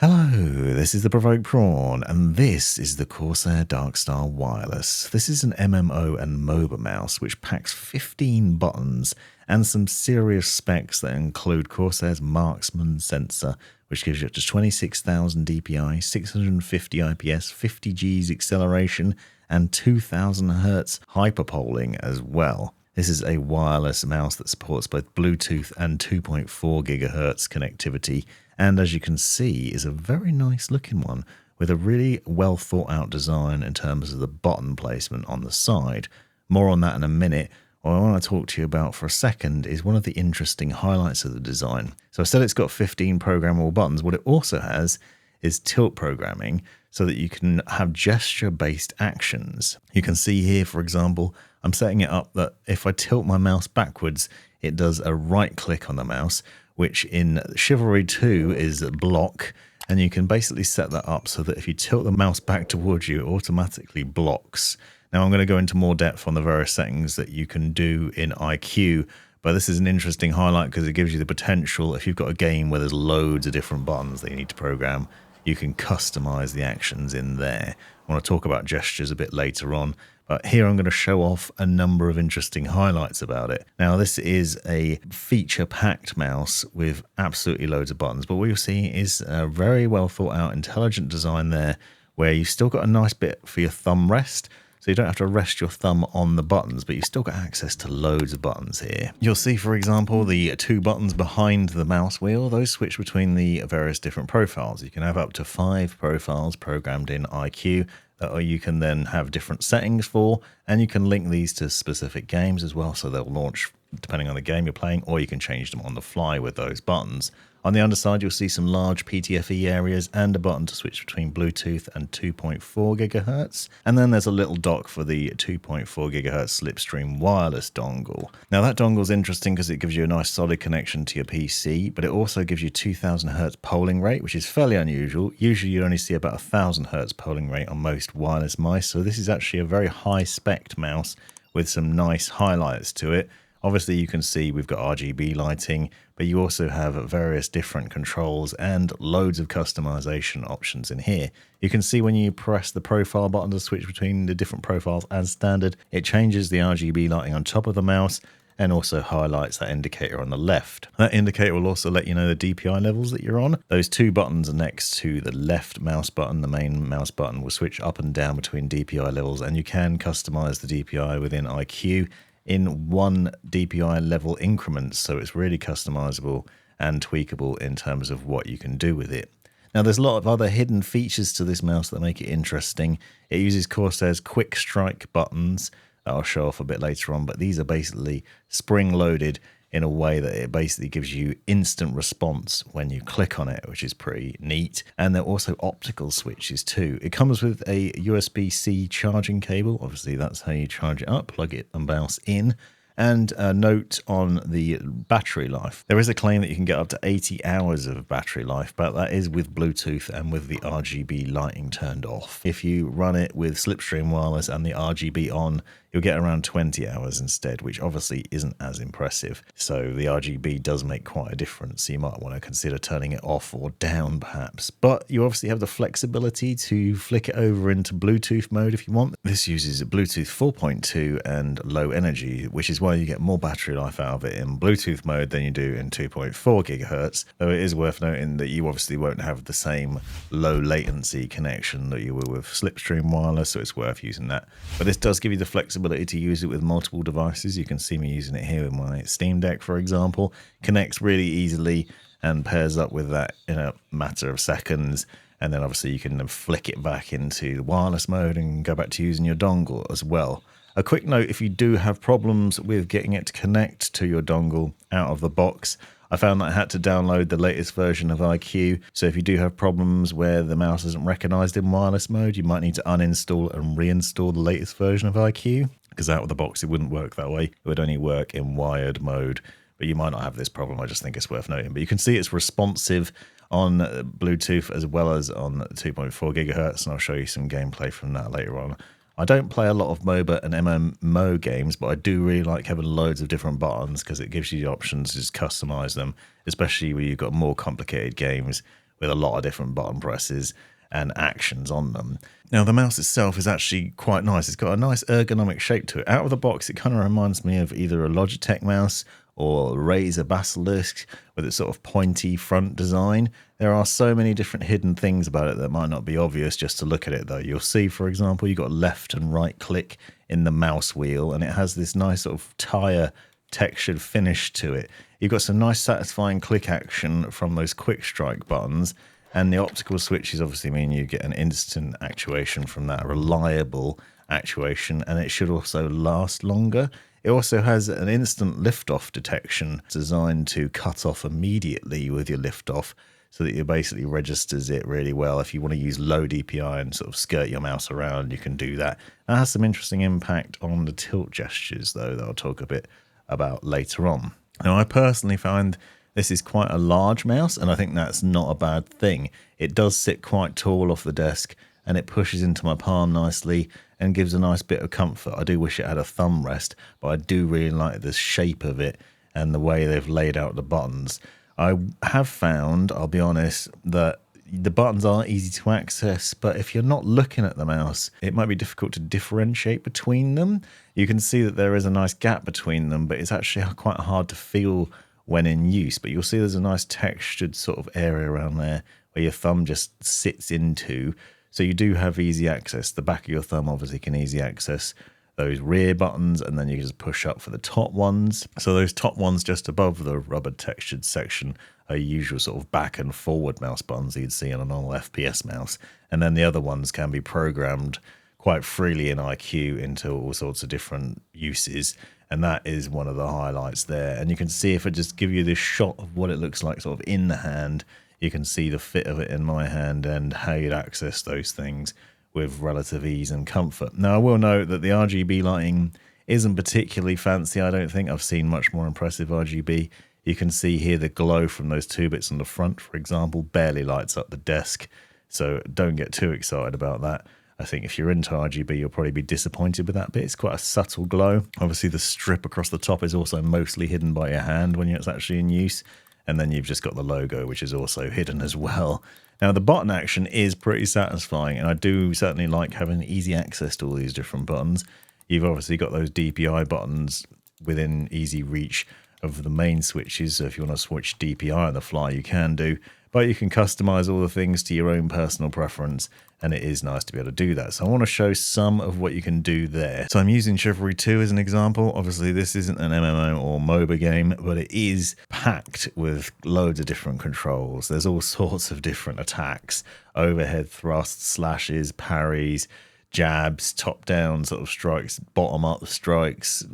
Hello, this is the Provoked Prawn, and this is the Corsair Darkstar Wireless. This is an MMO and MOBA mouse which packs 15 buttons and some serious specs that include Corsair's Marksman sensor, which gives you up to 26,000 DPI, 650 IPS, 50 Gs acceleration, and 2000 Hz hyperpolling as well. This is a wireless mouse that supports both Bluetooth and 2.4 GHz connectivity, and as you can see is a very nice looking one with a really well thought out design in terms of the button placement on the side. More on that in a minute. What I want to talk to you about for a second is one of the interesting highlights of the design. So I said it's got 15 programmable buttons. What it also has is tilt programming so that you can have gesture-based actions. You can see here, for example, I'm setting it up that if I tilt my mouse backwards, it does a right click on the mouse, which in Chivalry 2 is block, and you can basically set that up so that if you tilt the mouse back towards you, it automatically blocks. Now I'm going to go into more depth on the various settings that you can do in IQ, but this is an interesting highlight because it gives you the potential, if you've got a game where there's loads of different buttons that you need to program, you can customize the actions in there. I want to talk about gestures a bit later on, but here I'm going to show off a number of interesting highlights about it. Now this is a feature-packed mouse with absolutely loads of buttons, but what you'll see is a very well thought out, intelligent design there, where you've still got a nice bit for your thumb rest, so you don't have to rest your thumb on the buttons, but you've still got access to loads of buttons here. You'll see, for example, the two buttons behind the mouse wheel, those switch between the various different profiles. You can have up to 5 profiles programmed in IQ, or you can then have different settings for, and you can link these to specific games as well, so they'll launch depending on the game you're playing, or you can change them on the fly with those buttons. On the underside, you'll see some large PTFE areas and a button to switch between Bluetooth and 2.4 GHz. And then there's a little dock for the 2.4 GHz slipstream wireless dongle. Now that dongle is interesting because it gives you a nice solid connection to your PC, but it also gives you 2000 Hz polling rate, which is fairly unusual. Usually you only see about 1000 Hz polling rate on most wireless mice. So this is actually a very high-spec mouse with some nice highlights to it. Obviously, you can see we've got RGB lighting, but you also have various different controls and loads of customization options in here. You can see when you press the profile button to switch between the different profiles as standard, it changes the RGB lighting on top of the mouse and also highlights that indicator on the left. That indicator will also let you know the DPI levels that you're on. Those two buttons are next to the left mouse button. The main mouse button will switch up and down between DPI levels, and you can customize the DPI within IQ in 1 DPI level increments, so it's really customizable and tweakable in terms of what you can do with it. Now there's a lot of other hidden features to this mouse that make it interesting. It uses Corsair's quick strike buttons that I'll show off a bit later on, but these are basically spring loaded in a way that it basically gives you instant response when you click on it, which is pretty neat. And they're also optical switches too. It comes with a USB-C charging cable. Obviously that's how you charge it up, plug it and bounce in. And a note on the battery life. There is a claim that you can get up to 80 hours of battery life, but that is with Bluetooth and with the RGB lighting turned off. If you run it with Slipstream Wireless and the RGB on, you'll get around 20 hours instead, which obviously isn't as impressive. So the RGB does make quite a difference. You might want to consider turning it off or down perhaps. But you obviously have the flexibility to flick it over into Bluetooth mode if you want. This uses Bluetooth 4.2 and low energy, which is why you get more battery life out of it in Bluetooth mode than you do in 2.4 GHz. Though it is worth noting that you obviously won't have the same low latency connection that you will with Slipstream Wireless, so it's worth using that. But this does give you the flexibility to use it with multiple devices. You can see me using it here with my Steam Deck, for example. Connects really easily and pairs up with that in a matter of seconds. And then obviously you can flick it back into the wireless mode and go back to using your dongle as well. A quick note, if you do have problems with getting it to connect to your dongle out of the box, I found that I had to download the latest version of IQ, so if you do have problems where the mouse isn't recognized in wireless mode, you might need to uninstall and reinstall the latest version of IQ, because out of the box it wouldn't work that way. It would only work in wired mode, but you might not have this problem. I just think it's worth noting. But you can see it's responsive on Bluetooth as well as on 2.4 GHz, and I'll show you some gameplay from that later on. I don't play a lot of MOBA and MMO games, but I do really like having loads of different buttons because it gives you the options to just customize them, especially when you've got more complicated games with a lot of different button presses and actions on them. Now, the mouse itself is actually quite nice. It's got a nice ergonomic shape to it. Out of the box, it kind of reminds me of either a Logitech mouse or Razer Basilisk with its sort of pointy front design. There are so many different hidden things about it that might not be obvious just to look at it, though. You'll see, for example, you've got left and right click in the mouse wheel, and it has this nice sort of tire textured finish to it. You've got some nice satisfying click action from those quick strike buttons, and the optical switches obviously mean you get an instant actuation from that, reliable actuation, and it should also last longer. It also has an instant liftoff detection designed to cut off immediately with your liftoff, so that it basically registers it really well. If you want to use low DPI and sort of skirt your mouse around, you can do that. That has some interesting impact on the tilt gestures, though, that I'll talk a bit about later on. Now, I personally find this is quite a large mouse, and I think that's not a bad thing. It does sit quite tall off the desk, and it pushes into my palm nicely and gives a nice bit of comfort. I do wish it had a thumb rest, but I do really like the shape of it and the way they've laid out the buttons. I have found, I'll be honest, that the buttons are easy to access, but if you're not looking at the mouse, it might be difficult to differentiate between them. You can see that there is a nice gap between them, but it's actually quite hard to feel when in use. But you'll see there's a nice textured sort of area around there where your thumb just sits into. So you do have easy access. The back of your thumb obviously can easy access those rear buttons, and then you can just push up for the top ones. So those top ones just above the rubber textured section are usual sort of back and forward mouse buttons you'd see on a normal FPS mouse. And then the other ones can be programmed quite freely in iCUE into all sorts of different uses. And that is one of the highlights there. And you can see, if I just give you this shot of what it looks like sort of in the hand, you can see the fit of it in my hand and how you'd access those things with relative ease and comfort. Now, I will note that the RGB lighting isn't particularly fancy. I don't think I've seen much more impressive RGB. You can see here the glow from those two bits on the front, for example, barely lights up the desk. So don't get too excited about that. I think if you're into RGB, you'll probably be disappointed with that bit. It's quite a subtle glow. Obviously, the strip across the top is also mostly hidden by your hand when it's actually in use. And then you've just got the logo, which is also hidden as well. Now, the button action is pretty satisfying, and I do certainly like having easy access to all these different buttons. You've obviously got those DPI buttons within easy reach of the main switches, so if you want to switch DPI on the fly, you can do. But you can customize all the things to your own personal preference, and it is nice to be able to do that. So I want to show some of what you can do there. So I'm using Chivalry 2 as an example. Obviously, this isn't an MMO or MOBA game, but it is packed with loads of different controls. There's all sorts of different attacks, overhead thrusts, slashes, parries, jabs, top-down sort of strikes, bottom-up strikes.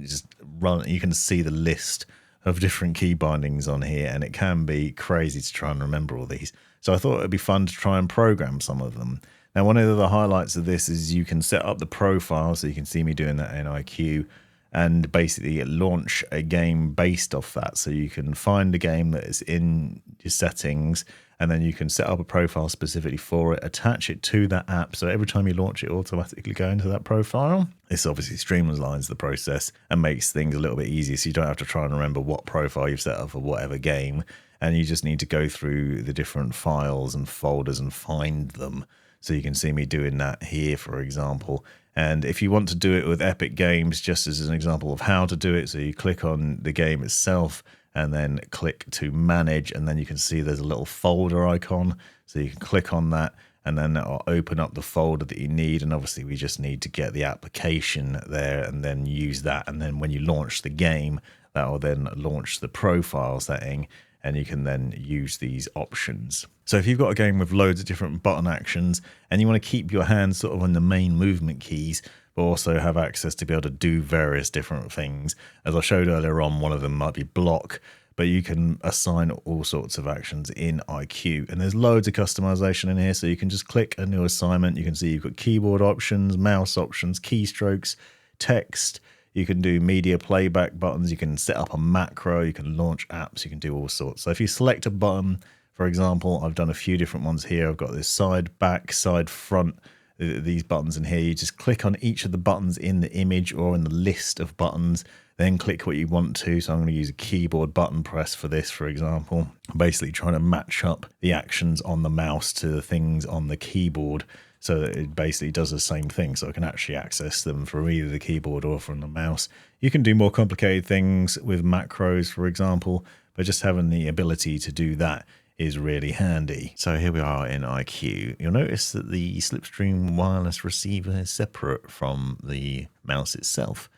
You can see the list of different key bindings on here, and it can be crazy to try and remember all these. So I thought it'd be fun to try and program some of them. Now, one of the highlights of this is you can set up the profile, so you can see me doing that in iCUE, and basically launch a game based off that. So you can find a game that is in your settings, and then you can set up a profile specifically for it, attach it to that app, so every time you launch it, automatically go into that profile. This obviously streamlines the process and makes things a little bit easier, so you don't have to try and remember what profile you've set up for whatever game, and you just need to go through the different files and folders and find them. So you can see me doing that here, for example. And if you want to do it with Epic Games, just as an example of how to do it, so you click on the game itself and then click to manage, and then you can see there's a little folder icon. So you can click on that, and then that'll open up the folder that you need. And obviously we just need to get the application there and then use that. And then when you launch the game, that will then launch the profile setting, and you can then use these options. So if you've got a game with loads of different button actions and you want to keep your hands sort of on the main movement keys, but also have access to be able to do various different things, as I showed earlier on, one of them might be block, but you can assign all sorts of actions in iCUE. And there's loads of customization in here, so you can just click a new assignment. You can see you've got keyboard options, mouse options, keystrokes, text. You can do media playback buttons. You can set up a macro. You can launch apps. You can do all sorts. So if you select a button, for example, I've done a few different ones here. I've got this side, back, side, front, these buttons in here. You just click on each of the buttons in the image or in the list of buttons, then click what you want to. So I'm going to use a keyboard button press for this, for example. I'm basically trying to match up the actions on the mouse to the things on the keyboard so that it basically does the same thing. So I can actually access them from either the keyboard or from the mouse. You can do more complicated things with macros, for example, but just having the ability to do that is really handy. So here we are in IQ. You'll notice that the Slipstream wireless receiver is separate from the mouse itself.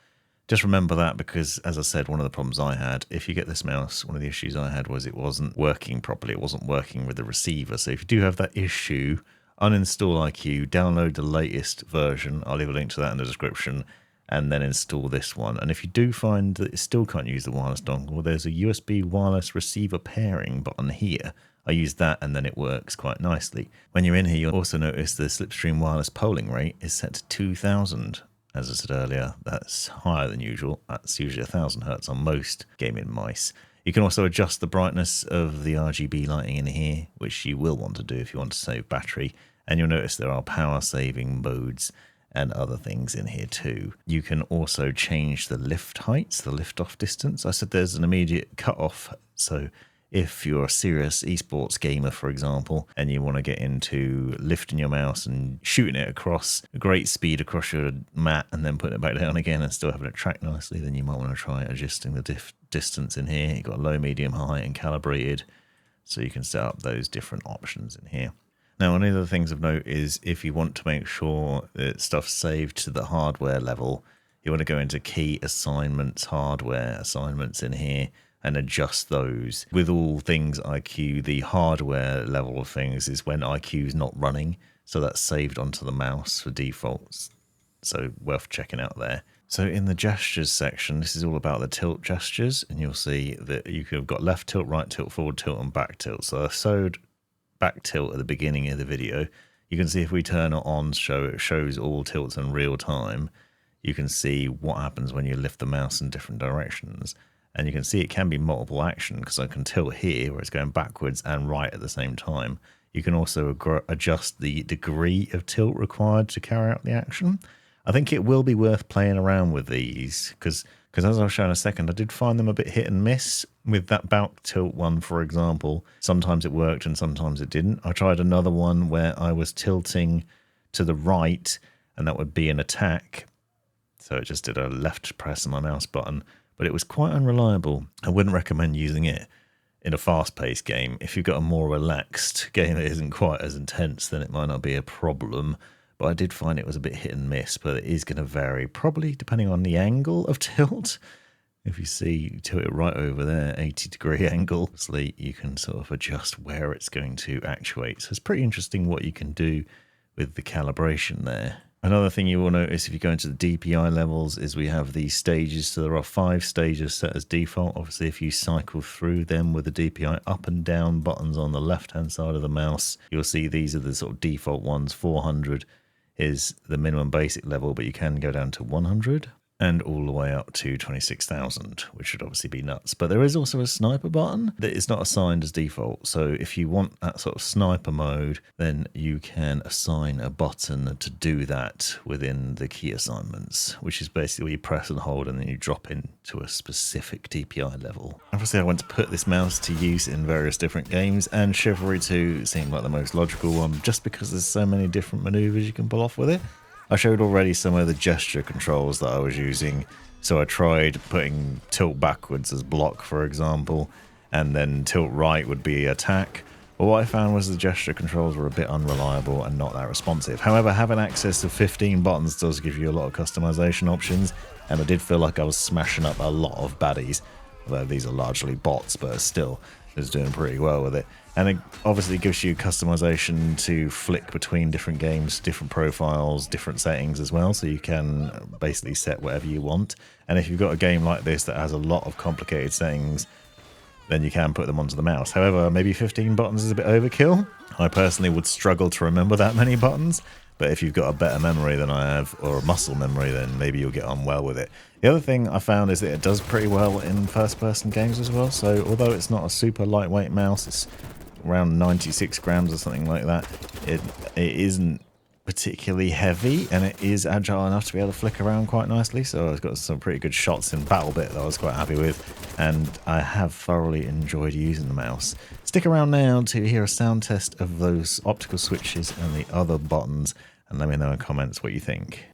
Just remember that because, as I said, one of the problems I had, if you get this mouse, one of the issues I had was it wasn't working properly. It wasn't working with the receiver. So if you do have that issue, uninstall IQ, download the latest version. I'll leave a link to that in the description, and then install this one. And if you do find that it still can't use the wireless dongle, there's a USB wireless receiver pairing button here. I use that and then it works quite nicely. When you're in here, you'll also notice the Slipstream wireless polling rate is set to 2000. As I said earlier, that's higher than usual. That's usually 1000 Hertz on most gaming mice. You can also adjust the brightness of the RGB lighting in here, which you will want to do if you want to save battery. And you'll notice there are power saving modes and other things in here too. You can also change the lift heights, the lift off distance. I said there's an immediate cutoff. So if you're a serious esports gamer, for example, and you want to get into lifting your mouse and shooting it across a great speed across your mat and then putting it back down again and still having it track nicely, then you might want to try adjusting the distance in here. You've got low, medium, high and calibrated. So you can set up those different options in here. Now, one of the things of note is if you want to make sure that stuff's saved to the hardware level, you want to go into key assignments, hardware assignments in here, and adjust those. With all things IQ, the hardware level of things is when IQ is not running, so that's saved onto the mouse for defaults. So worth checking out there. So in the gestures section, this is all about the tilt gestures, and you'll see that you have got left tilt, right tilt, forward tilt, and back tilt. So I showed back tilt at the beginning of the video. You can see if we turn it on, it shows all tilts in real time. You can see what happens when you lift the mouse in different directions. And you can see it can be multiple action because I can tilt here where it's going backwards and right at the same time. You can also adjust the degree of tilt required to carry out the action. I think it will be worth playing around with these because as I'll show in a second, I did find them a bit hit and miss with that back tilt one, for example. Sometimes it worked and sometimes it didn't. I tried another one where I was tilting to the right and that would be an attack. So it just did a left press on my mouse button. But it was quite unreliable. I wouldn't recommend using it in a fast-paced game. If you've got a more relaxed game that isn't quite as intense, then it might not be a problem. But I did find it was a bit hit and miss, but it is going to vary, probably depending on the angle of tilt. If you see, you tilt it right over there, 80-degree angle, obviously you can sort of adjust where it's going to actuate. So it's pretty interesting what you can do with the calibration there. Another thing you will notice if you go into the DPI levels is we have these stages. So there are 5 stages set as default. Obviously, if you cycle through them with the DPI up and down buttons on the left-hand side of the mouse, you'll see these are the sort of default ones. 400 is the minimum basic level, but you can go down to 100 and all the way up to 26,000, which should obviously be nuts. But there is also a sniper button that is not assigned as default. So if you want that sort of sniper mode, then you can assign a button to do that within the key assignments, which is basically where you press and hold and then you drop into a specific DPI level. Obviously, I want to put this mouse to use in various different games, and Chivalry 2 seemed like the most logical one just because there's so many different maneuvers you can pull off with it. I showed already some of the gesture controls that I was using. So I tried putting tilt backwards as block, for example, and then tilt right would be attack. But what I found was the gesture controls were a bit unreliable and not that responsive. However, having access to 15 buttons does give you a lot of customization options, and I did feel like I was smashing up a lot of baddies. Although these are largely bots, but still, I was doing pretty well with it. And it obviously gives you customization to flick between different games, different profiles, different settings as well. So you can basically set whatever you want. And if you've got a game like this that has a lot of complicated settings, then you can put them onto the mouse. However, maybe 15 buttons is a bit overkill. I personally would struggle to remember that many buttons. But if you've got a better memory than I have, or a muscle memory, then maybe you'll get on well with it. The other thing I found is that it does pretty well in first-person games as well. So although it's not a super lightweight mouse, it's around 96 grams or something like that. It isn't particularly heavy, and it is agile enough to be able to flick around quite nicely. So I've got some pretty good shots in Battle Bit that I was quite happy with, and I have thoroughly enjoyed using the mouse. Stick around now to hear a sound test of those optical switches and the other buttons, and let me know in comments what you think.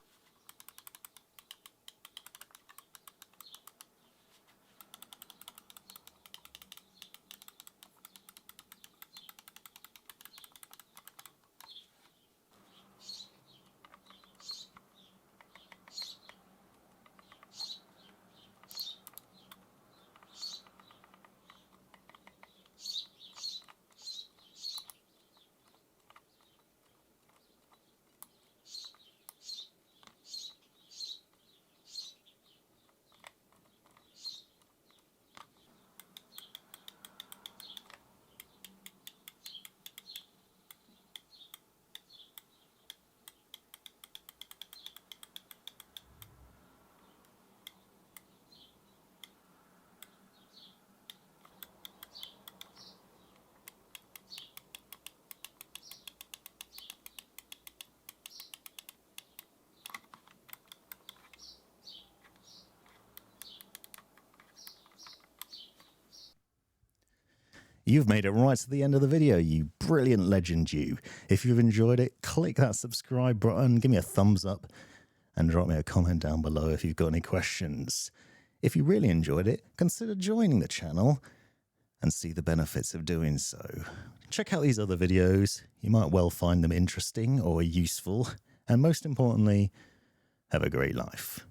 You've made it right to the end of the video, you brilliant legend you. If you've enjoyed it, click that subscribe button, give me a thumbs up, and drop me a comment down below if you've got any questions. If you really enjoyed it, consider joining the channel and see the benefits of doing so. Check out these other videos, you might well find them interesting or useful, and most importantly, have a great life.